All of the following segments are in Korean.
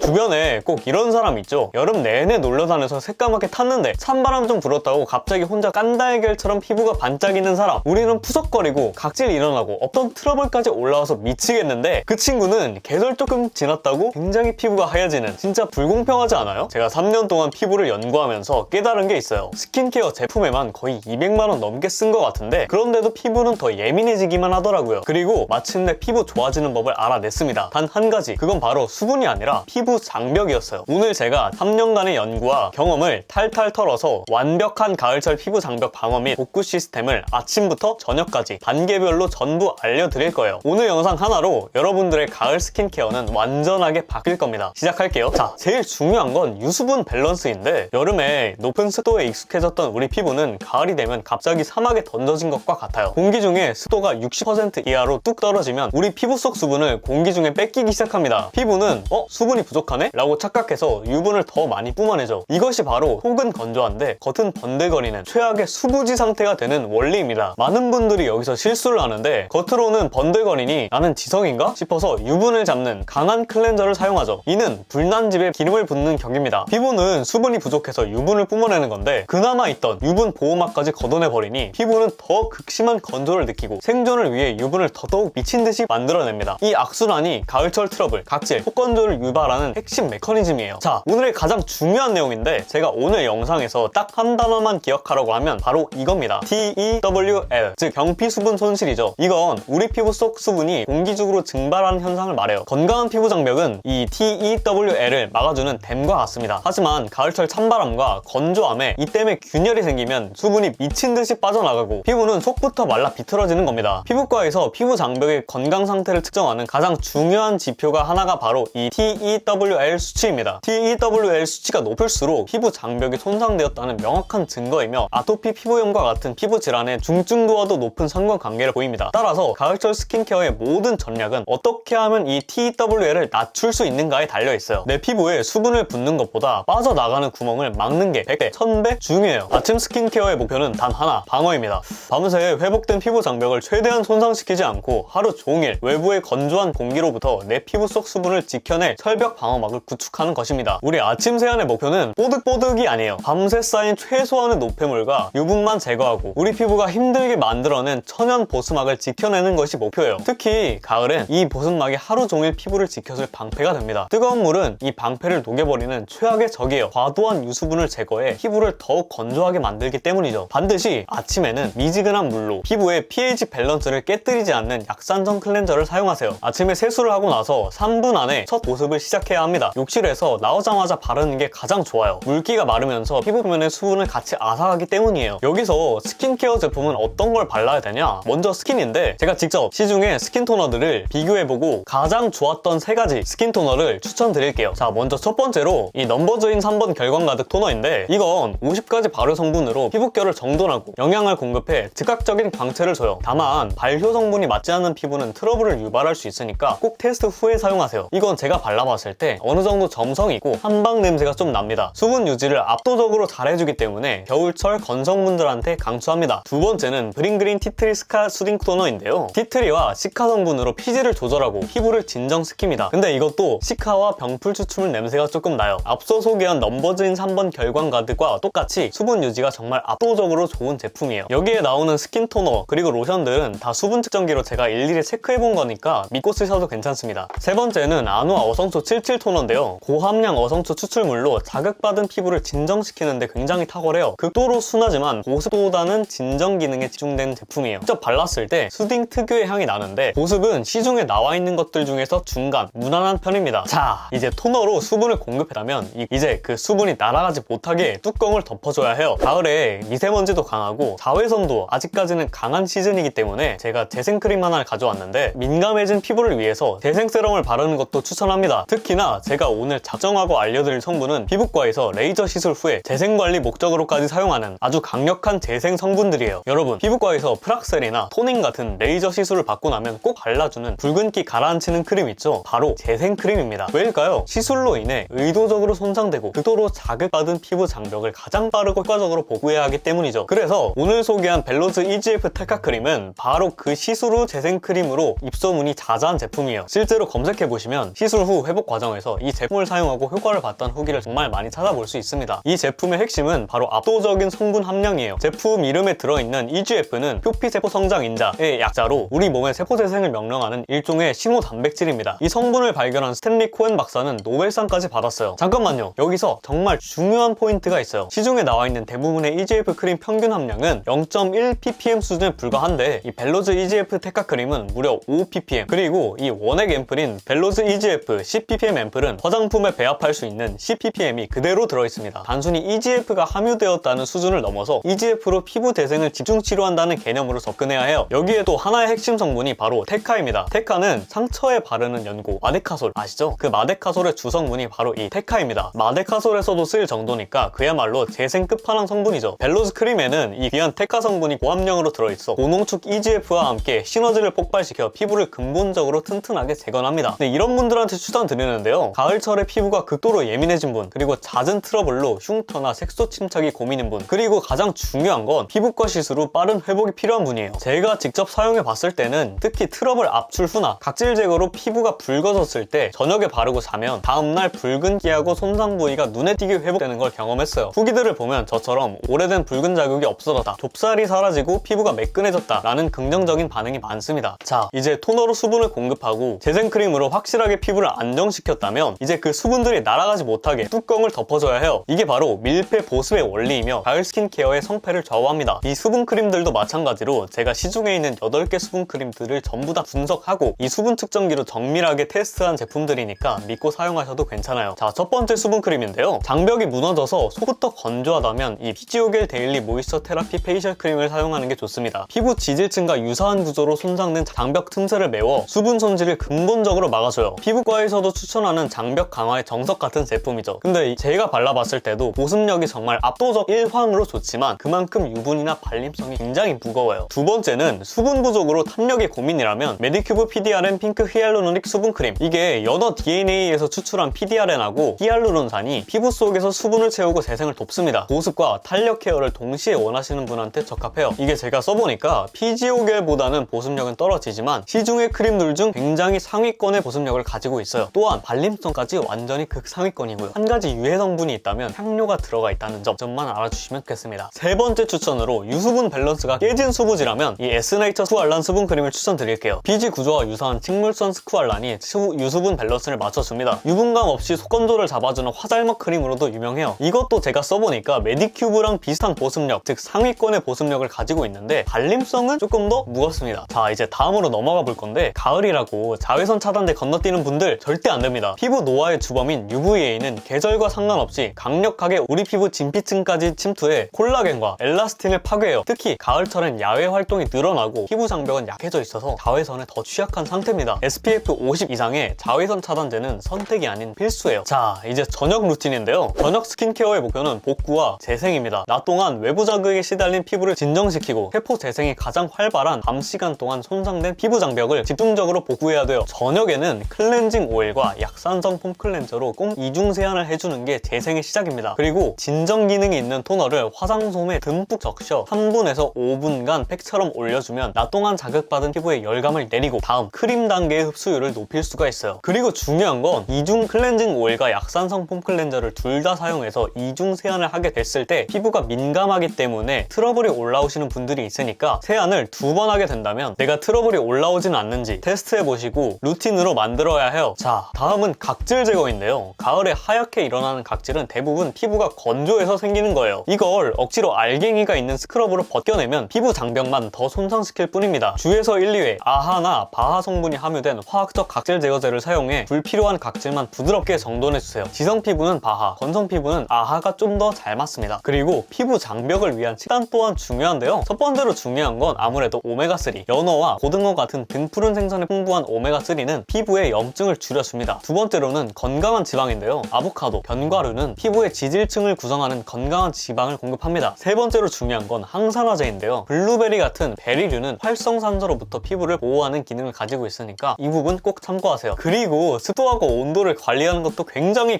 주변에 꼭 이런 사람 있죠. 여름 내내 놀러 다녀서 새까맣게 탔는데 찬바람 좀 불었다고 갑자기 혼자 깐달걀처럼 피부가 반짝이는 사람. 우리는 푸석거리고 각질 일어나고 어떤 트러블까지 올라와서 미치겠는데 그 친구는 계절 조금 지났다고 굉장히 피부가 하얘지는, 진짜 불공평하지 않아요? 제가 3년 동안 피부를 연구하면서 깨달은 게 있어요. 스킨케어 제품에만 거의 200만원 넘게 쓴 것 같은데 그런데도 피부는 더 예민해지기만 하더라고요. 그리고 마침내 피부 좋아지는 법을 알아냈습니다. 단 한 가지, 그건 바로 수분이 아니라 피부 장벽이었어요. 오늘 제가 3년간의 연구와 경험을 탈탈 털어서 완벽한 가을철 피부 장벽 방어 및 복구 시스템을 아침부터 저녁까지 단계별로 전부 알려드릴 거예요. 오늘 영상 하나로 여러분들의 가을 스킨케어는 완전하게 바뀔 겁니다. 시작할게요. 자, 제일 중요한 건 유수분 밸런스인데 여름에 높은 습도에 익숙해졌던 우리 피부는 가을이 되면 갑자기 사막에 던져진 것과 같아요. 공기 중에 습도가 60% 이하로 뚝 떨어지면 우리 피부 속 수분을 공기 중에 뺏기기 시작합니다. 피부는 수분이 부족하네? 라고 착각해서 유분을 더 많이 뿜어내죠. 이것이 바로 속은 건조한데 겉은 번들거리는 최악의 수부지 상태가 되는 원리입니다. 많은 분들이 여기서 실수를 하는데 겉으로는 번들거리니 나는 지성인가? 싶어서 유분을 잡는 강한 클렌저를 사용하죠. 이는 불난 집에 기름을 붓는 격입니다. 피부는 수분이 부족해서 유분을 뿜어내는 건데 그나마 있던 유분 보호막까지 걷어내버리니 피부는 더 극심한 건조를 느끼고 생존을 위해 유분을 더더욱 미친듯이 만들어냅니다. 이 악순환이 가을철 트러블, 각질, 속건조를 유발하는 핵심 메커니즘이에요. 자, 오늘의 가장 중요한 내용인데 제가 오늘 영상에서 딱 한 단어만 기억하라고 하면 바로 이겁니다. TEWL, 즉 경피수분 손실이죠. 이건 우리 피부 속 수분이 공기적으로 증발하는 현상을 말해요. 건강한 피부 장벽은 이 TEWL을 막아주는 댐과 같습니다. 하지만 가을철 찬바람과 건조함에 이 댐에 균열이 생기면 수분이 미친듯이 빠져나가고 피부는 속부터 말라 비틀어지는 겁니다. 피부과에서 피부 장벽의 건강 상태를 측정하는 가장 중요한 지표가 하나가 바로 이 TEWL 수치입니다. TEWL 수치가 높을수록 피부 장벽이 손상되었다는 명확한 증거이며 아토피 피부염과 같은 피부 질환의 중증도와도 높은 상관관계를 보입니다. 따라서 가을철 스킨케어의 모든 전략은 어떻게 하면 이 TEWL을 낮출 수 있는가에 달려있어요. 내 피부에 수분을 붓는 것보다 빠져나가는 구멍을 막는 게 100배, 1000배 중요해요. 아침 스킨케어의 목표는 단 하나, 방어입니다. 밤새 회복된 피부 장벽을 최대한 손상시키지 않고 하루 종일 외부의 건조한 공기로부터 내 피부 속 수분을 지켜낼 철벽 방어막을 구축하는 것입니다. 우리 아침 세안의 목표는 뽀득뽀득이 아니에요. 밤새 쌓인 최소한의 노폐물과 유분만 제거하고 우리 피부가 힘들게 만들어낸 천연 보습막을 지켜내는 것이 목표예요. 특히 가을엔 이 보습막이 하루 종일 피부를 지켜줄 방패가 됩니다. 뜨거운 물은 이 방패를 녹여버리는 최악의 적이에요. 과도한 유수분을 제거해 피부를 더욱 건조하게 만들기 때문이죠. 반드시 아침에는 미지근한 물로 피부의 pH 밸런스를 깨뜨리지 않는 약산성 클렌저를 사용하세요. 아침에 세수를 하고 나서 3분 안에 첫 보습을 시작해야 합니다. 욕실에서 나오자마자 바르는 게 가장 좋아요. 물기가 마르면서 피부 표면의 수분을 같이 앗아가기 때문이에요. 여기서 스킨케어 제품은 어떤 걸 발라야 되냐? 먼저 스킨인데 제가 직접 시중에 스킨 토너들을 비교해보고 가장 좋았던 3가지 스킨 토너를 추천드릴게요. 자, 먼저 첫 번째로 이 넘버즈인 3번 결광 가득 토너인데 이건 50가지 발효 성분으로 피부결을 정돈하고 영양을 공급해 즉각적인 광채를 줘요. 다만 발효 성분이 맞지 않는 피부는 트러블을 유발할 수 있으니까 꼭 테스트 후에 사용하세요. 이건 제가 발라봤을 때 어느 정도 점성이 있고 한방 냄새가 좀 납니다. 수분 유지를 압도적으로 잘해주기 때문에 겨울철 건성분들한테 강추합니다. 두 번째는 브링그린 티트리 스카 수딩 토너인데요. 티트리와 시카 성분으로 피지를 조절하고 피부를 진정시킵니다. 근데 이것도 시카와 병풀 추출물 냄새가 조금 나요. 앞서 소개한 넘버즈인 3번 결광 가득과 똑같이 수분 유지가 정말 압도적으로 좋은 제품이에요. 여기에 나오는 스킨 토너 그리고 로션들은 다 수분 측정기로 제가 일일이 체크해본 거니까 믿고 쓰셔도 괜찮습니다. 세 번째는 아누아 어성초 77 토너인데요. 고함량 어성초 추출물로 자극받은 피부를 진정시키는데 굉장히 탁월해요. 극도로 순하지만 보습보다는 진정 기능에 집중된 제품이에요. 직접 발랐을 때 수딩 특유의 향이 나는데 보습은 시중에 나와 있는 것들 중에서 중간, 무난한 편입니다. 자, 이제 토너로 수분을 공급하려면 이제 그 수분이 날아가지 못하게 뚜껑을 덮어줘야 해요. 가을에 미세먼지도 강하고 자외선도 아직까지는 강한 시즌이기 때문에 제가 재생크림 하나를 가져왔는데 민감해진 피부를 위해서 재생세럼을 바르는 것도 추천합니다. 특히나 제가 오늘 작정하고 알려드릴 성분은 피부과에서 레이저 시술 후에 재생관리 목적으로까지 사용하는 아주 강력한 재생 성분들이에요. 여러분, 피부과에서 프락셀이나 토닝 같은 레이저 시술을 받고 나면 꼭 발라주는 붉은기 가라앉히는 크림 있죠? 바로 재생크림입니다. 왜일까요? 시술로 인해 의도적으로 손상되고 극도로 자극받은 피부 장벽을 가장 빠르고 효과적으로 복구해야 하기 때문이죠. 그래서 오늘 소개한 벨로즈 EGF 탈카 크림은 바로 그 시술 후 재생크림으로 입소문이 자자한 제품이에요. 실제로 검색해보시면 시술 후 회복 과정에서 경우에서 이 제품을 사용하고 효과를 봤던 후기를 정말 많이 찾아볼 수 있습니다. 이 제품의 핵심은 바로 압도적인 성분 함량이에요. 제품 이름에 들어있는 EGF는 표피세포 성장인자의 약자로 우리 몸의 세포재생을 명령하는 일종의 신호 단백질입니다. 이 성분을 발견한 스탠리 코엔 박사는 노벨상까지 받았어요. 잠깐만요. 여기서 정말 중요한 포인트가 있어요. 시중에 나와 있는 대부분의 EGF 크림 평균 함량은 0.1 ppm 수준에 불과한데 이 벨로즈 EGF 테카 크림은 무려 5 ppm, 그리고 이 원액 앰플인 벨로즈 EGF 10 ppm 앰플은 화장품에 배합할 수 있는 10 ppm이 그대로 들어있습니다. 단순히 EGF가 함유되었다는 수준을 넘어서 EGF로 피부 대생을 집중 치료한다는 개념으로 접근해야 해요. 여기에 또 하나의 핵심 성분이 바로 테카입니다. 테카는 상처에 바르는 연고 마데카솔 아시죠? 그 마데카솔의 주성분이 바로 이 테카입니다. 마데카솔에서도 쓰일 정도니까 그야말로 재생 끝판왕 성분이죠. 벨로즈 크림에는 이 귀한 테카 성분이 고함량으로 들어있어 고농축 EGF와 함께 시너지를 폭발시켜 피부를 근본적으로 튼튼하게 재건합니다. 네, 이런 분들한테 추천드리는데요. 가을철에 피부가 극도로 예민해진 분, 그리고 잦은 트러블로 흉터나 색소 침착이 고민인 분, 그리고 가장 중요한 건 피부과 시술 후 빠른 회복이 필요한 분이에요. 제가 직접 사용해 봤을 때는 특히 트러블 압출 후나 각질 제거로 피부가 붉어졌을 때 저녁에 바르고 자면 다음날 붉은기하고 손상 부위가 눈에 띄게 회복되는 걸 경험했어요. 후기들을 보면 저처럼 오래된 붉은 자국이 없어졌다, 좁쌀이 사라지고 피부가 매끈해졌다 라는 긍정적인 반응이 많습니다. 자, 이제 토너로 수분을 공급하고 재생크림으로 확실하게 피부를 안정시켰다면 이제 그 수분들이 날아가지 못하게 뚜껑을 덮어줘야 해요. 이게 바로 밀폐 보습의 원리이며 가을 스킨케어의 성패를 좌우합니다. 이 수분크림들도 마찬가지로 제가 시중에 있는 8개 수분크림들을 전부 다 분석하고 이 수분 측정기로 정밀하게 테스트한 제품들이니까 믿고 사용하셔도 괜찮아요. 자, 첫 번째 수분크림인데요. 장벽이 무너져서 속부터 건조하다면 이 피지오겔 데일리 모이스처 테라피 페이셜 크림을 사용하는 게 좋습니다. 피부 지질층과 유사한 구조로 손상된 장벽 틈새를 메워 수분 손질을 근본적으로 막아줘요. 피부과에서도 추천하는 장벽 강화의 정석 같은 제품이죠. 근데 제가 발라봤을 때도 보습력이 정말 압도적 1황으로 좋지만 그만큼 유분이나 발림성이 굉장히 무거워요. 두 번째는 수분 부족으로 탄력이 고민이라면 메디큐브 PDRN 핑크 히알루로닉 수분크림. 이게 연어 DNA에서 추출한 PDRN하고 히알루론산이 피부 속에서 수분을 채우고 재생을 돕습니다. 보습과 탄력 케어를 동시에 원하시는 분한테 적합해요. 이게 제가 써보니까 피지오겔보다는 보습력은 떨어지지만 시중의 크림들 중 굉장히 상위권의 보습력을 가지고 있어요. 또한 발림성까지 완전히 극상위권이고요. 한 가지 유해 성분이 있다면 향료가 들어가 있다는 점만 알아주시면 좋겠습니다. 세 번째 추천으로 유수분 밸런스가 깨진 수부지라면 이 에스네이처 스쿠알란 수분크림을 추천드릴게요. 비지 구조와 유사한 식물성 스쿠알란이 유수분 밸런스를 맞춰줍니다. 유분감 없이 속건조를 잡아주는 화잘먹 크림으로도 유명해요. 이것도 제가 써보니까 메디큐브랑 비슷한 보습력, 즉 상위권의 보습력을 가지고 있는데 발림성은 조금 더 무겁습니다. 자, 이제 다음으로 넘어가 볼 건데 가을이라고 자외선 차단제 건너뛰는 분들 절대 안 됩니다. 피부 노화의 주범인 UVA는 계절과 상관없이 강력하게 우리 피부 진피층까지 침투해 콜라겐과 엘라스틴을 파괴해요. 특히 가을철엔 야외 활동이 늘어나고 피부 장벽은 약해져 있어서 자외선에 더 취약한 상태입니다. SPF 50 이상의 자외선 차단제는 선택이 아닌 필수예요. 자, 이제 저녁 루틴인데요. 저녁 스킨케어의 목표는 복구와 재생입니다. 낮 동안 외부 자극에 시달린 피부를 진정시키고 세포 재생이 가장 활발한 밤 시간 동안 손상된 피부 장벽을 집중적으로 복구해야 돼요. 저녁에는 클렌징 오일과 약산성 폼 클렌저로 꼭 이중 세안을 해주는 게 재생의 시작입니다. 그리고 진정 기능이 있는 토너를 화장솜에 듬뿍 적셔 3분에서 5분간 팩처럼 올려주면 낮 동안 자극받은 피부에 열감을 내리고 다음 크림 단계의 흡수율을 높일 수가 있어요. 그리고 중요한 건 이중 클렌징 오일과 약산성 폼 클렌저를 둘 다 사용해서 이중 세안을 하게 됐을 때 피부가 민감하기 때문에 트러블이 올라오시는 분들이 있으니까 세안을 2번 하게 된다면 내가 트러블이 올라오진 않는지 테스트해보시고 루틴으로 만들어야 해요. 자, 다음은 각질 제거인데요. 가을에 하얗게 일어나는 각질은 대부분 피부가 건조해서 생기는 거예요. 이걸 억지로 알갱이가 있는 스크럽으로 벗겨내면 피부 장벽만 더 손상시킬 뿐입니다. 주에서 1, 2회 아하나 바하 성분이 함유된 화학적 각질 제거제를 사용해 불필요한 각질만 부드럽게 정돈해주세요. 지성 피부는 바하, 건성 피부는 아하가 좀 더 잘 맞습니다. 그리고 피부 장벽을 위한 식단 또한 중요한데요. 첫 번째로 중요한 건 아무래도 오메가3. 연어와 고등어 같은 등푸른 생선에 풍부한 오메가3는 피부의 염증을 줄여줍니다. 두 번째로는 건강한 지방인데요. 아보카도, 견과류는 피부의 지질층을 구성하는 건강한 지방을 공급합니다. 세 번째로 중요한 건 항산화제인데요. 블루베리 같은 베리류는 활성산소로부터 피부를 보호하는 기능을 가지고 있으니까 이 부분 꼭 참고하세요. 그리고 습도하고 온도를 관리하는 것도 굉장히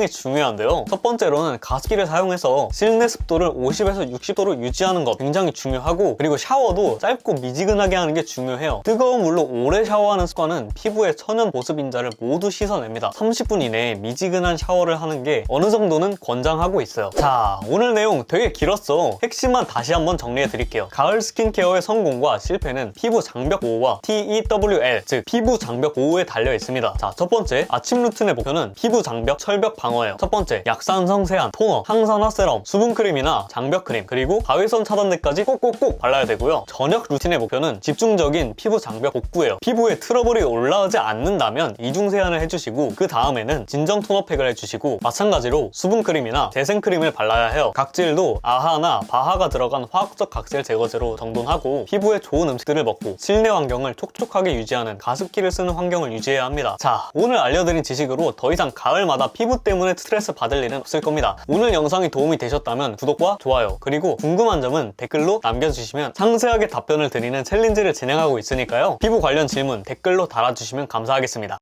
중요한데요. 첫 번째로는 가습기를 사용해서 실내 습도를 50에서 60도로 유지하는 것 굉장히 중요하고, 그리고 샤워도 짧고 미지근하게 하는 게 중요해요. 뜨거운 물로 오래 샤워하는 습관은 피부의 천연 보습 인자를 모두 씻어내 만들어냅니다. 30분 이내에 미지근한 샤워를 하는 게 어느 정도는 권장하고 있어요. 자, 오늘 내용 되게 길었어. 핵심만 다시 한번 정리해 드릴게요. 가을 스킨케어의 성공과 실패는 피부 장벽 보호와 TEWL, 즉 피부 장벽 보호에 달려 있습니다. 자, 첫 번째, 아침 루틴의 목표는 피부 장벽 철벽 방어예요. 첫 번째, 약산성 세안, 토너, 항산화 세럼, 수분크림이나 장벽크림, 그리고 자외선 차단제까지 꼭꼭꼭 발라야 되고요. 저녁 루틴의 목표는 집중적인 피부 장벽 복구예요. 피부에 트러블이 올라오지 않는다면 이중 세안을 해주시고, 그 다음에는 진정 토너팩을 해주시고, 마찬가지로 수분크림이나 재생크림을 발라야 해요. 각질도 아하나 바하가 들어간 화학적 각질 제거제로 정돈하고, 피부에 좋은 음식들을 먹고 실내 환경을 촉촉하게 유지하는 가습기를 쓰는 환경을 유지해야 합니다. 자, 오늘 알려드린 지식으로 더 이상 가을마다 피부 때문에 스트레스 받을 일은 없을 겁니다. 오늘 영상이 도움이 되셨다면 구독과 좋아요, 그리고 궁금한 점은 댓글로 남겨주시면 상세하게 답변을 드리는 챌린지를 진행하고 있으니까요. 피부 관련 질문 댓글로 달아주시면 감사하겠습니다.